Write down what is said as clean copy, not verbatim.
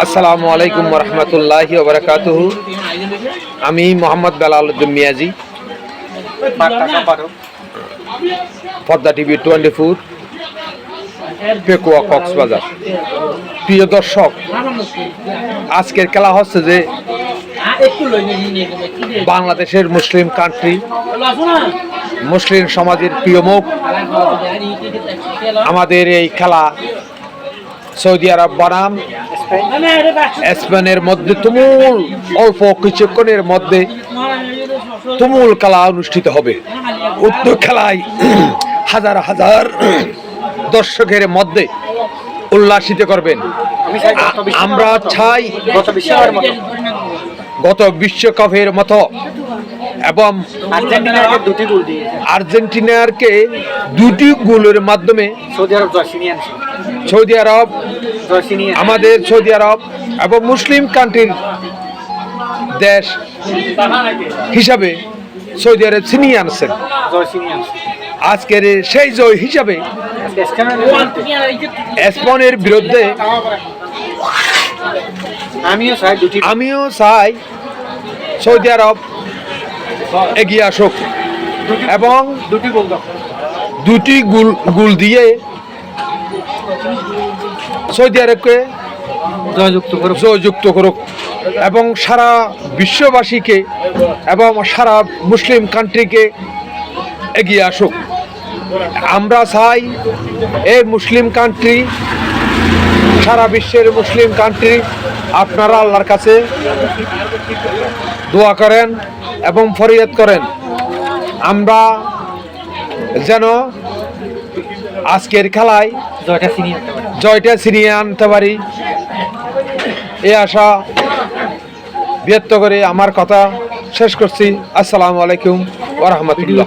আসসালামু আলাইকুম রহমতুল্লাহি ওয়া বারাকাতুহু। আমি মোহাম্মদ বেলাল উদ্দিন মিয়াজি, পদ্মা টিভি 24, পেকুয়া, কক্সবাজার। প্রিয় দর্শক, আজকের খেলা হচ্ছে যে বাংলাদেশের মুসলিম কান্ট্রি, মুসলিম সমাজের প্রিয় মুখ। আমাদের এই খেলা সৌদি আরব বনাম স্পেনের মধ্যে তুমুল, অল্প কিছুক্ষণের মধ্যে তুমুল খেলা অনুষ্ঠিত হবে। উক্ত খেলায় হাজার হাজার দর্শকের মধ্যে উল্লাসিত করবেন। আমরা চাই গত বিশ্বকাপের মতো এবং আর্জেন্টিনাকে দুটি গোলের মাধ্যমে সৌদি আরব, আমাদের সৌদি আরব এবং মুসলিম কান্ট্রির দেশ হিসাবে সৌদি আরব ছিনিয়ে আনছেন। আজকের সেই জয় হিসাবে স্পেনের বিরুদ্ধে আমিও চাই সৌদি আরব এগিয়ে আসুক এবং দুটি গোল দিয়ে সৌদি আরবকে জয়যুক্ত করুক এবং সারা বিশ্ববাসীকে এবং সারা মুসলিম কান্ট্রিকে এগিয়ে আসুক। আমরা চাই এই মুসলিম কান্ট্রি, সারা বিশ্বের মুসলিম কান্ট্রি, আপনারা আল্লাহর কাছে দোয়া করেন এবং ফরিয়াদ করেন আমরা যেন আজকের খেলায় জয়টা ছিনিয়ে আনতে পারি। এ আশা ব্যক্ত করে আমার কথা শেষ করছি। আসসালামু আলাইকুম ওয়া রাহমাতুল্লাহ।